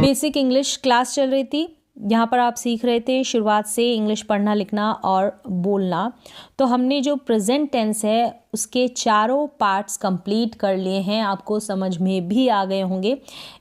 Basic English class चल रही थी, यहाँ पर आप सीख रहे थे शुरुआत से इंग्लिश पढ़ना, लिखना और बोलना। तो हमने जो प्रेजेंट टेंस है उसके चारों पार्ट्स कंप्लीट कर लिए हैं, आपको समझ में भी आ गए होंगे।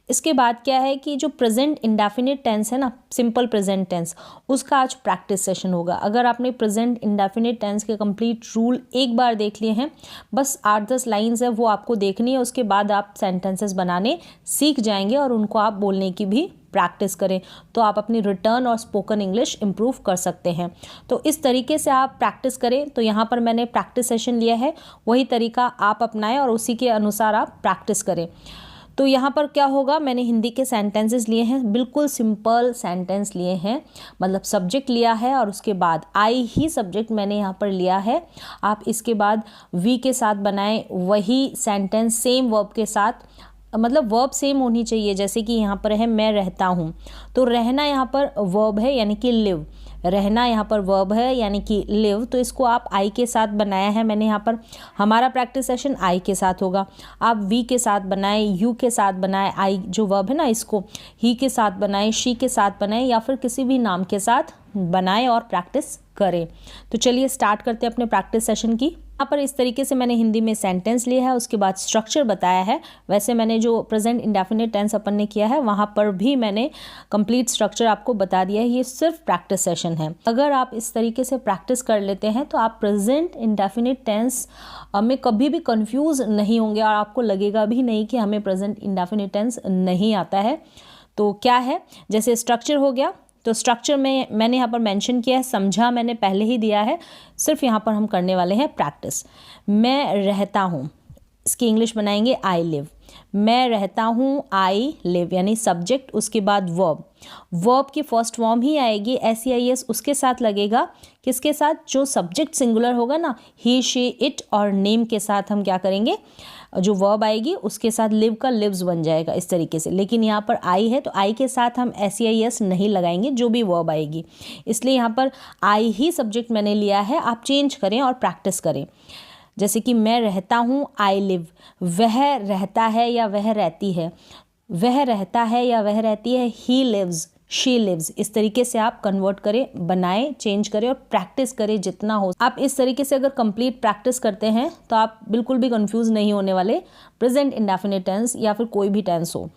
इसके बाद क्या है कि जो प्रेजेंट इंडेफिनिट टेंस है ना, सिंपल प्रेजेंट टेंस, उसका आज प्रैक्टिस सेशन होगा। अगर आपने प्रेजेंट इंडेफिनिट टेंस के कंप्लीट रूल एक बार देख लिए हैं, बस 8-10 लाइन्स है वो आपको देखनी है, उसके बाद आप सेंटेंसेस बनाने सीख जाएंगे और उनको आप बोलने की भी प्रैक्टिस करें तो आप अपनी रिटर्न और स्पोकन इंग्लिश इम्प्रूव कर सकते हैं। तो इस तरीके से आप प्रैक्टिस करें। तो यहाँ पर मैंने प्रैक्टिस सेशन लिया है, वही तरीका आप अपनाएं और उसी के अनुसार आप प्रैक्टिस करें। तो यहाँ पर क्या होगा, मैंने हिंदी के सेंटेंसेस लिए हैं, बिल्कुल सिंपल सेंटेंस लिए हैं, मतलब सब्जेक्ट लिया है और उसके बाद आई ही सब्जेक्ट मैंने यहाँ पर लिया है। आप इसके बाद वी के साथ बनाएं वही सेंटेंस सेम वर्ब के साथ, मतलब वर्ब सेम होनी चाहिए। जैसे कि यहाँ पर है मैं रहता हूँ, तो रहना यहाँ पर वर्ब है यानी कि लिव, रहना यहाँ पर वर्ब है यानी कि लिव, तो इसको आप आई के साथ बनाया है मैंने यहाँ पर। हमारा प्रैक्टिस सेशन आई के साथ होगा, आप वी के साथ बनाए, यू के साथ बनाए, आई जो वर्ब है ना इसको ही के साथ बनाए, शी के साथ बनाए या फिर किसी भी नाम के साथ बनाए और प्रैक्टिस करें। तो चलिए स्टार्ट करते हैं अपने प्रैक्टिस सेशन की। यहाँ पर इस तरीके से मैंने हिंदी में सेंटेंस लिया है, उसके बाद स्ट्रक्चर बताया है। वैसे मैंने जो प्रेजेंट इंडेफिनिट टेंस अपन ने किया है वहाँ पर भी मैंने कंप्लीट स्ट्रक्चर आपको बता दिया है। ये सिर्फ प्रैक्टिस सेशन है। अगर आप इस तरीके से प्रैक्टिस कर लेते हैं तो आप प्रेजेंट इंडेफिनिट टेंस में कभी भी कंफ्यूज नहीं होंगे और आपको लगेगा भी नहीं कि हमें प्रेजेंट इंडेफिनिट टेंस नहीं आता है। तो क्या है, जैसे स्ट्रक्चर हो गया, तो स्ट्रक्चर में मैंने यहाँ पर मेंशन किया है, समझा मैंने पहले ही दिया है, सिर्फ यहाँ पर हम करने वाले हैं प्रैक्टिस। मैं रहता हूँ, इसकी इंग्लिश बनाएंगे आई लिव। मैं रहता हूँ, आई लिव यानी सब्जेक्ट, उसके बाद वर्ब, वर्ब की फर्स्ट फॉर्म ही आएगी SEIS, उसके साथ लगेगा, किसके साथ, जो सब्जेक्ट सिंगुलर होगा ना, ही शी इट, और नेम के साथ हम क्या करेंगे, जो वर्ब आएगी उसके साथ लिव का लिव्स बन जाएगा इस तरीके से। लेकिन यहाँ पर आई है तो आई के साथ हम SEIS नहीं लगाएंगे, जो भी वर्ब आएगी, इसलिए यहाँ पर आई ही सब्जेक्ट मैंने लिया है। आप चेंज करें और प्रैक्टिस करें। जैसे कि मैं रहता हूँ, आई लिव, वह रहता है या वह रहती है, वह रहता है या वह रहती है, ही लिव्स, शी लिव्स। इस तरीके से आप कन्वर्ट करें, बनाएं, चेंज करें और प्रैक्टिस करें जितना हो। आप इस तरीके से अगर कंप्लीट प्रैक्टिस करते हैं तो आप बिल्कुल भी कंफ्यूज नहीं होने वाले, प्रेजेंट इंडेफिनिट टेंस या फिर कोई भी टेंस हो।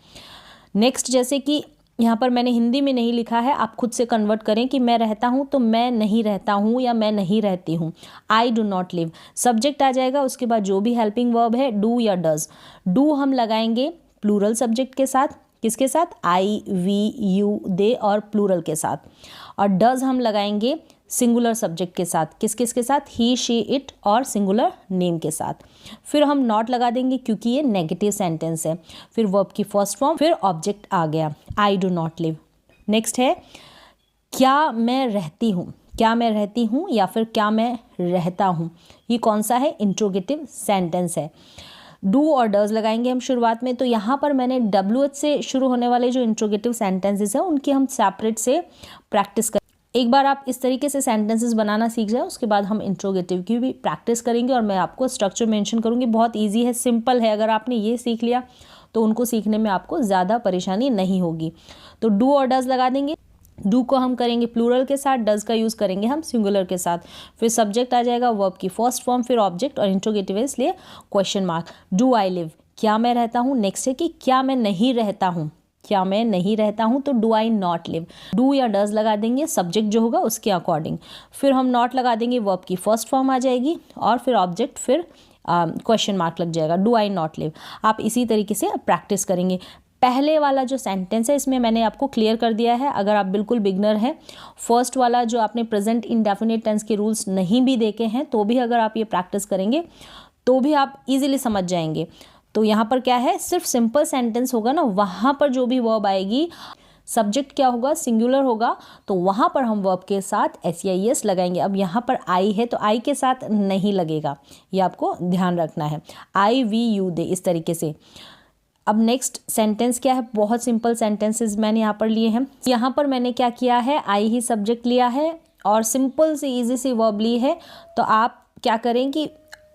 नेक्स्ट, जैसे कि यहाँ पर मैंने हिंदी में नहीं लिखा है, आप खुद से कन्वर्ट करें कि मैं रहता हूँ तो मैं नहीं रहता हूँ या मैं नहीं रहती हूँ। I do not live, subject आ जाएगा, उसके बाद जो भी हेल्पिंग वर्ब है डू या डज, डू हम लगाएंगे प्लूरल सब्जेक्ट के साथ, किसके साथ, आई वी यू दे और प्लूरल के साथ, और डज हम लगाएंगे सिंगुलर सब्जेक्ट के साथ, किस किस के साथ, ही शी इट और सिंगुलर नेम के साथ। फिर हम नॉट लगा देंगे क्योंकि ये नेगेटिव सेंटेंस है। फिर वर्ब की फर्स्ट फॉर्म, फिर ऑब्जेक्ट आ गया, आई डू नॉट लिव। नेक्स्ट है क्या मैं रहती हूँ, क्या मैं रहती हूँ या फिर क्या मैं रहता हूँ, ये कौन सा है, इंट्रोगेटिव सेंटेंस है। डू और डज लगाएंगे हम शुरुआत में। तो यहाँ पर मैंने WH से शुरू होने वाले जो इंट्रोगेटिव सेंटेंसेस हैं उनकी हम सेपरेट से प्रैक्टिस करें। एक बार आप इस तरीके से सेंटेंसेस बनाना सीख जाए, उसके बाद हम इंट्रोगेटिव की भी प्रैक्टिस करेंगे और मैं आपको स्ट्रक्चर मेंशन करूँगी। बहुत ईजी है, सिंपल है, अगर आपने ये सीख लिया तो उनको सीखने में आपको ज़्यादा परेशानी नहीं होगी। तो डू और डज लगा देंगे, डू को हम करेंगे प्लूरल के साथ, डज का यूज़ करेंगे हम सिंगुलर के साथ। फिर सब्जेक्ट आ जाएगा, वर्ब की फर्स्ट फॉर्म, फिर ऑब्जेक्ट और इंट्रोगेटिव है इसलिए question mark. Do I live, क्या मैं रहता हूँ। नेक्स्ट है कि क्या मैं नहीं रहता हूँ, क्या मैं नहीं रहता हूँ, तो do I not live, do या डज लगा देंगे सब्जेक्ट जो होगा उसके अकॉर्डिंग। फिर हम नॉट लगा देंगे, वर्ब की फर्स्ट फॉर्म आ जाएगी और फिर ऑब्जेक्ट, फिर क्वेश्चन मार्क लग जाएगा, डू आई नॉट लिव। आप इसी तरीके से प्रैक्टिस करेंगे। पहले वाला जो सेंटेंस है इसमें मैंने आपको क्लियर कर दिया है। अगर आप बिल्कुल बिगनर हैं, फर्स्ट वाला जो आपने प्रेजेंट इंडेफिनिट टेंस के रूल्स नहीं भी देखे हैं, तो भी अगर आप ये प्रैक्टिस करेंगे तो भी आप इजीली समझ जाएंगे। तो यहाँ पर क्या है, सिर्फ सिंपल सेंटेंस होगा ना, वहाँ पर जो भी वर्ब आएगी, सब्जेक्ट क्या होगा, सिंगुलर होगा, तो वहाँ पर हम वर्ब के साथ SEIS लगाएंगे। अब यहाँ पर आई है तो आई के साथ नहीं लगेगा, ये आपको ध्यान रखना है। आई वी यू दे, इस तरीके से। अब नेक्स्ट सेंटेंस क्या है, बहुत सिंपल सेंटेंसेस मैंने यहाँ पर लिए हैं। यहाँ पर मैंने क्या किया है, आई ही सब्जेक्ट लिया है और सिंपल सी ईजी सी वर्ब ली है। तो आप क्या करें कि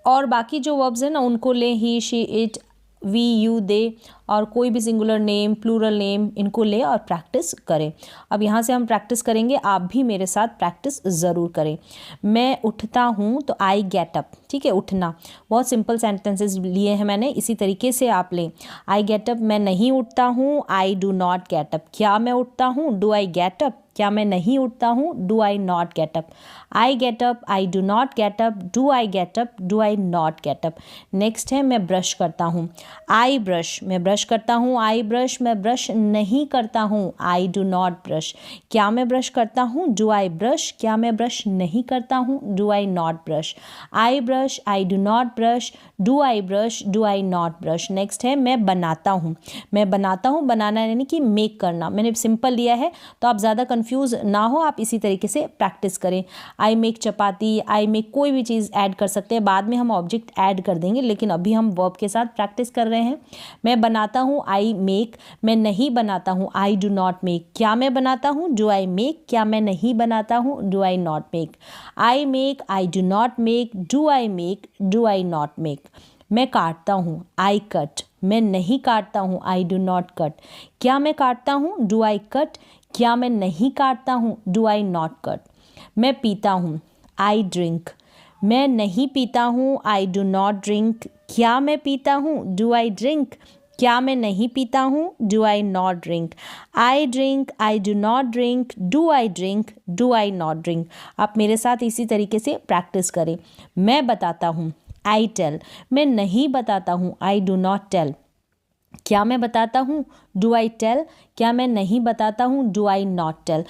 और बाकी जो वर्ब्स हैं ना उनको लें, ही शी इट वी, यू, दे और कोई भी सिंगुलर नेम, प्लूरल नेम, इनको ले और प्रैक्टिस करें। अब यहाँ से हम प्रैक्टिस करेंगे, आप भी मेरे साथ प्रैक्टिस ज़रूर करें। मैं उठता हूँ तो आई गेट अप, ठीक है, उठना। बहुत सिंपल सेंटेंसेस लिए हैं मैंने, इसी तरीके से आप लें। आई गेट अप, मैं नहीं उठता हूँ, I do not get up. क्या मैं उठता हूँ, डू आई गेट अप। क्या मैं नहीं उठता हूँ, do I not get up. I get up, I do not get up, do I get up, do I not get up. Next है मैं ब्रश करता हूँ, आई ब्रश, मैं ब्रश करता हूँ, आई ब्रश, मैं ब्रश नहीं करता हूँ, आई डू नॉट ब्रश। क्या मैं ब्रश करता हूँ, डू आई ब्रश। क्या मैं ब्रश नहीं करता हूँ, do I not brush. I brush, I do not brush, do I brush, do I not brush. Next है मैं बनाता हूँ, मैं बनाता हूँ, बनाना यानी कि मेक करना। मैंने सिंपल लिया है तो आप ज़्यादा कंफ्यूज ना हो, आप इसी तरीके से प्रैक्टिस करें। I make chapati, I make कोई भी चीज़ ऐड कर सकते हैं, बाद में हम ऑब्जेक्ट ऐड कर देंगे, लेकिन अभी हम वर्ब के साथ प्रैक्टिस कर रहे हैं। मैं बनाता हूँ, आई मेक। मैं नहीं बनाता हूँ, आई डू नॉट मेक। क्या मैं बनाता हूँ, डू आई मेक। क्या मैं नहीं बनाता हूँ, do I not make. I make, I do not make, do I make, do I not make. मैं काटता हूँ, आई कट। मैं नहीं काटता हूँ, आई डू नॉट कट। क्या मैं काटता हूँ, डू आई कट। क्या मैं नहीं काटता हूँ, डू आई नॉट कट। मैं पीता हूँ, आई ड्रिंक। मैं नहीं पीता हूँ, आई डू नॉट ड्रिंक। क्या मैं पीता हूँ, डू आई ड्रिंक। क्या मैं नहीं पीता हूँ, do I not drink. I drink, I do not drink, do I drink, do I not drink. आप मेरे साथ इसी तरीके से प्रैक्टिस करें। मैं बताता हूँ, आई टेल। मैं नहीं बताता हूँ, आई डू नॉट टेल। क्या मैं बताता हूँ, डू आई टेल। क्या मैं नहीं बताता हूँ, डू आई नॉट टेल।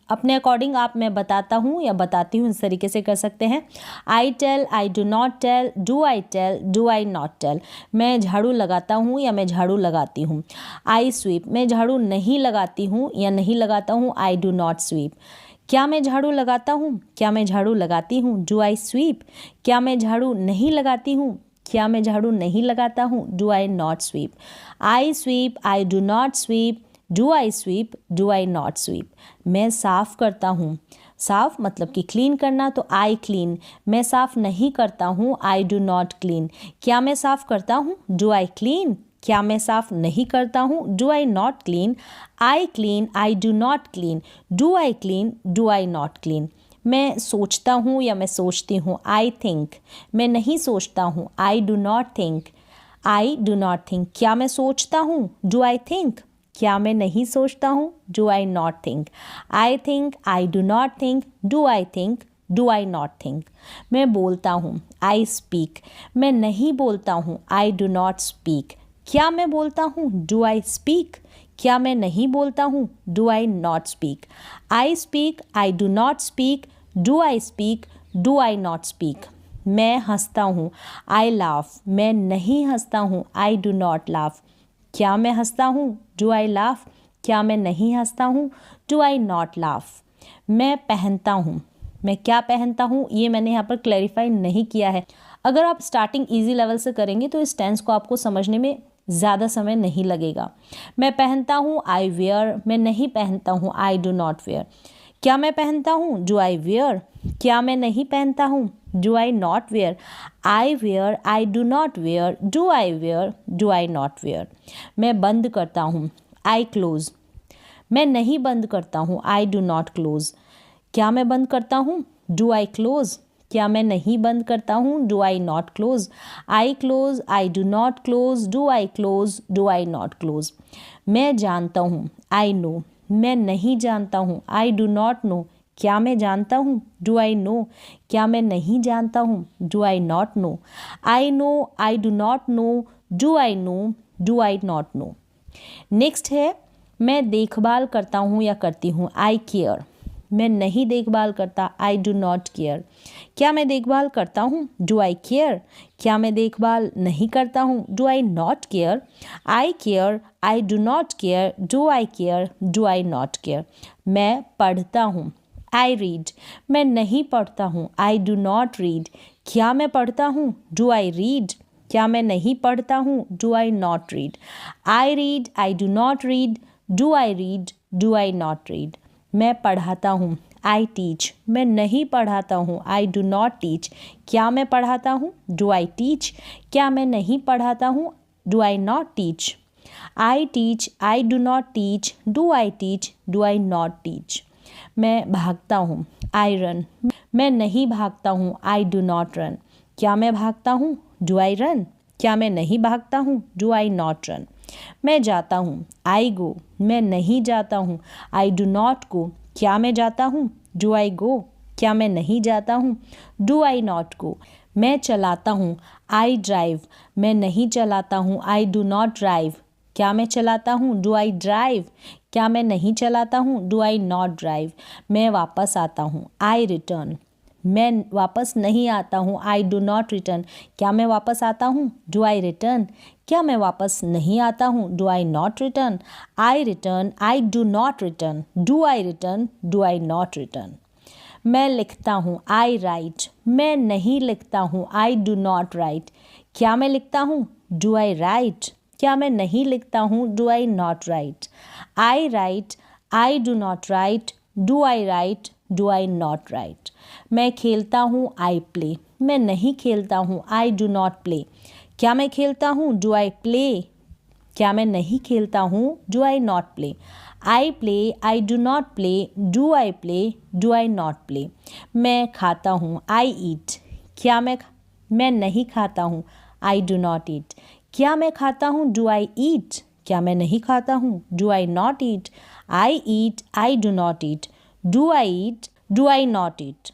अपने अकॉर्डिंग आप मैं बताता हूँ या बताती हूँ इस तरीके से कर सकते हैं। I tell, I do not tell, do I tell, do I not tell. मैं झाड़ू लगाता हूँ या मैं झाड़ू लगाती हूँ। I sweep. मैं झाड़ू नहीं लगाती हूँ या नहीं लगाता हूँ, आई डू नॉट स्वीप। क्या मैं झाड़ू लगाता हूँ। क्या मैं झाड़ू लगाती हूँ, डू आई स्वीप। क्या मैं झाड़ू नहीं लगाती हूँ। क्या मैं झाड़ू नहीं लगाता हूँ, do I not sweep. I sweep, I do not sweep, do I sweep, do I not sweep. मैं साफ़ करता हूँ। साफ़ मतलब कि क्लीन करना, तो आई क्लीन। मैं साफ़ नहीं करता हूँ, आई डू नॉट क्लीन। क्या मैं साफ़ करता हूँ, डू आई क्लीन। क्या मैं साफ़ नहीं करता हूँ, do I not clean. I clean, I do not clean, do I clean, do I not clean. मैं सोचता हूँ या मैं सोचती हूँ, आई थिंक। मैं नहीं सोचता हूँ, I do not think. I do not think. क्या मैं सोचता हूँ, डू आई थिंक। क्या मैं नहीं सोचता हूँ, do I not think. I think, I do not think, do I think, do I not think. मैं बोलता हूँ, आई स्पीक। मैं नहीं बोलता हूँ, आई डू नॉट स्पीक। क्या मैं बोलता हूँ, डू आई स्पीक। क्या मैं नहीं बोलता हूँ, do I not speak. I speak, I do not speak, do I speak, do I not speak. मैं हंसता हूँ, आई लाफ। मैं नहीं हंसता हूँ, आई डू नॉट लाफ। क्या मैं हंसता हूँ, डू आई लाफ। क्या मैं नहीं हंसता हूँ, डू आई नॉट लाफ। मैं पहनता हूँ। मैं क्या पहनता हूँ, ये मैंने यहाँ पर क्लैरिफाई नहीं किया है। अगर आप स्टार्टिंग इजी लेवल से करेंगे तो इस टेंस को आपको समझने में ज़्यादा समय नहीं लगेगा। मैं पहनता हूँ, आई वेयर। मैं नहीं पहनता हूँ, आई डू नॉट वेयर। क्या मैं पहनता हूँ, डू आई वेयर। क्या मैं नहीं पहनता हूँ, do I not wear. I wear, I do not wear, do I wear, do I not wear. मैं बंद करता हूँ, आई क्लोज। मैं नहीं बंद करता हूँ, आई डू नॉट क्लोज। क्या मैं बंद करता हूँ, डू आई क्लोज। क्या मैं नहीं बंद करता हूँ, do I not close. I close, I do not close, do I close, do I not close. मैं जानता हूँ, आई नो। मैं नहीं जानता हूँ, आई डू नॉट नो। क्या मैं जानता हूँ, डू आई नो। क्या मैं नहीं जानता हूँ, do I not know. I know, I do not know, do I know, do I not know. Next है मैं देखभाल करता हूँ या करती हूँ, आई केयर। मैं नहीं देखभाल करता, आई डू नॉट केयर। क्या मैं देखभाल करता हूँ, डू आई केयर। क्या मैं देखभाल नहीं करता हूँ, do I not care. I care, I do not care, do I care, do I not care. मैं पढ़ता हूँ, आई रीड। मैं नहीं पढ़ता हूँ, आई डू नॉट रीड। क्या मैं पढ़ता हूँ, डू आई रीड। क्या मैं नहीं पढ़ता हूँ, do I not read. I read, I do not read, do I read, do I not read. मैं पढ़ाता हूँ, आई टीच। मैं नहीं पढ़ाता हूँ, आई डू नॉट टीच। क्या मैं पढ़ाता हूँ, डू आई टीच। क्या मैं नहीं पढ़ाता हूँ, do I not teach. I teach, I do not teach, do I teach, do I not teach. मैं भागता हूँ, आई रन। मैं नहीं भागता हूँ, आई डू नॉट रन। क्या मैं भागता हूँ, डू आई रन। क्या मैं नहीं भागता हूँ, डू आई नॉट रन। मैं जाता हूँ, आई गो। मैं नहीं जाता हूँ, आई डू नॉट गो। क्या मैं जाता हूँ, डू आई गो। क्या मैं नहीं जाता हूँ, डू आई नॉट गो। मैं चलाता हूँ, आई ड्राइव। मैं नहीं चलाता हूँ, आई डू नॉट ड्राइव। क्या मैं चलाता हूँ, डू आई ड्राइव। क्या मैं नहीं चलाता हूँ, डू आई नॉट ड्राइव। मैं वापस आता हूँ, आई रिटर्न। मैं वापस नहीं आता हूँ, आई डू नॉट रिटर्न। क्या मैं वापस आता हूँ, डू आई रिटर्न। क्या मैं वापस नहीं आता हूँ, do I not return. I return, I do not return. Do I return, do I not return. मैं लिखता हूँ, आई राइट। मैं नहीं लिखता हूँ, आई डू नॉट राइट। क्या मैं लिखता हूँ, डू आई राइट। क्या मैं नहीं लिखता हूँ, do I not right. I right, I do not right, do I right, do I not right. मैं खेलता हूँ, आई प्ले। मैं नहीं खेलता हूँ, आई डू नॉट प्ले। क्या मैं खेलता हूँ, डू आई प्ले। क्या मैं नहीं खेलता हूँ, do I not play. I play, I do not play, do I play, do I not play. मैं खाता हूँ, आई ईट। क्या मैं नहीं खाता हूँ, आई डू नॉट ईट। क्या मैं खाता हूँ, डू आई ईट। क्या मैं नहीं खाता हूँ, do I not eat. I eat, I do not eat, do I eat, do I not eat.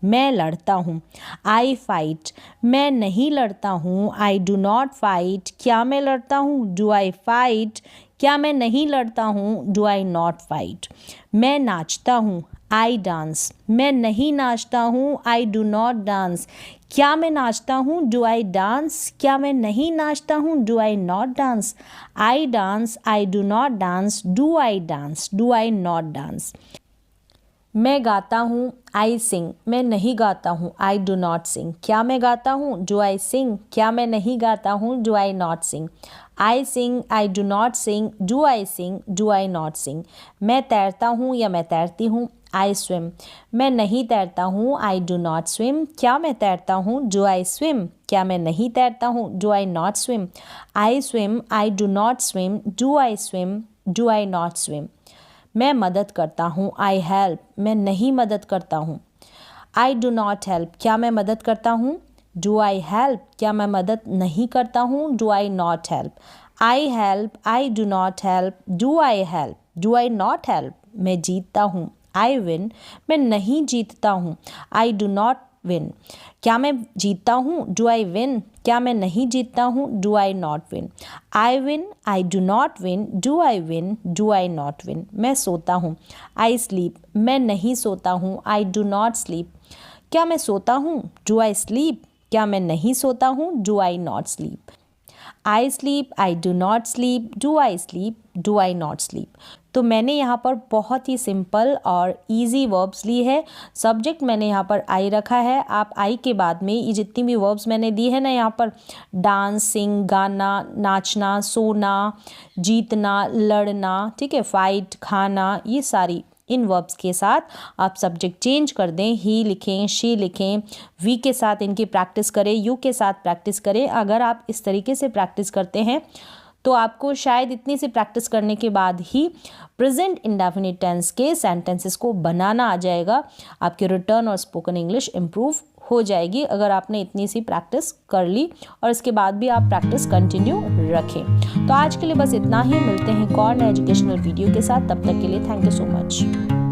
मैं लड़ता हूँ, आई फाइट। मैं नहीं लड़ता हूँ, आई डू नॉट फाइट। क्या मैं लड़ता हूँ, डू आई फाइट। क्या मैं नहीं लड़ता हूँ, डू आई नॉट फाइट। मैं नाचता हूँ, आई डांस। मैं नहीं नाचता हूँ, आई डू नॉट डांस। क्या मैं नाचता हूँ, डू आई डांस। क्या मैं नहीं नाचता हूँ, do I not dance. I dance, I do not dance, do I dance, do I not dance. मैं गाता हूँ, आई सिंग। मैं नहीं गाता हूँ, आई डू नॉट सिंग। क्या मैं गाता हूँ, डू आई सिंग। क्या मैं नहीं गाता हूँ, do I not sing. I sing, I do not sing, do I sing, do I not sing. मैं तैरता हूँ या मैं तैरती हूँ, आई स्विम। मैं नहीं तैरता हूँ, आई डू नॉट स्विम। क्या मैं तैरता हूँ, डू आई स्विम। क्या मैं नहीं तैरता हूँ, do I not swim. I swim, I do not swim, do I swim, do I not swim. मैं मदद करता हूँ, आई हेल्प। मैं नहीं मदद करता हूँ, आई डू नॉट हेल्प। क्या मैं मदद करता हूँ, डू आई हेल्प। क्या मैं मदद नहीं करता हूँ, do I not help. I help, I do not help, do I help, do I not help. मैं जीतता हूँ, आई विन। मैं नहीं जीतता हूँ, आई डू नॉट विन। क्या मैं जीतता हूँ, डू आई विन। क्या मैं नहीं जीतता हूँ, do I not win. I win, I do not win, do I win, do I not win. मैं सोता हूँ, आई स्लीप। मैं नहीं सोता हूँ, आई डू नॉट स्लीप। क्या मैं सोता हूँ, डू आई स्लीप। क्या मैं नहीं सोता हूँ, do I not sleep. I sleep, I do not sleep, do I sleep, do I not sleep. तो मैंने यहाँ पर बहुत ही सिंपल और इजी वर्ब्स ली है। सब्जेक्ट मैंने यहाँ पर आई रखा है। आप आई के बाद में ये जितनी भी वर्ब्स मैंने दी है ना, यहाँ पर डांस, सिंग, गाना, नाचना, सोना, जीतना, लड़ना, ठीक है, फाइट, खाना, ये सारी इन वर्ब्स के साथ आप सब्जेक्ट चेंज कर दें। ही लिखें, शी लिखें, वी के साथ इनकी प्रैक्टिस करें, यू के साथ प्रैक्टिस करें। अगर आप इस तरीके से प्रैक्टिस करते हैं तो आपको शायद इतनी सी प्रैक्टिस करने के बाद ही प्रेजेंट इंडेफिनिट टेंस के सेंटेंसेस को बनाना आ जाएगा। आपके रिटर्न और स्पोकन इंग्लिश इम्प्रूव हो जाएगी अगर आपने इतनी सी प्रैक्टिस कर ली और इसके बाद भी आप प्रैक्टिस कंटिन्यू रखें। तो आज के लिए बस इतना ही। मिलते हैं एक और नए एजुकेशनल वीडियो के साथ। तब तक के लिए थैंक यू सो मच।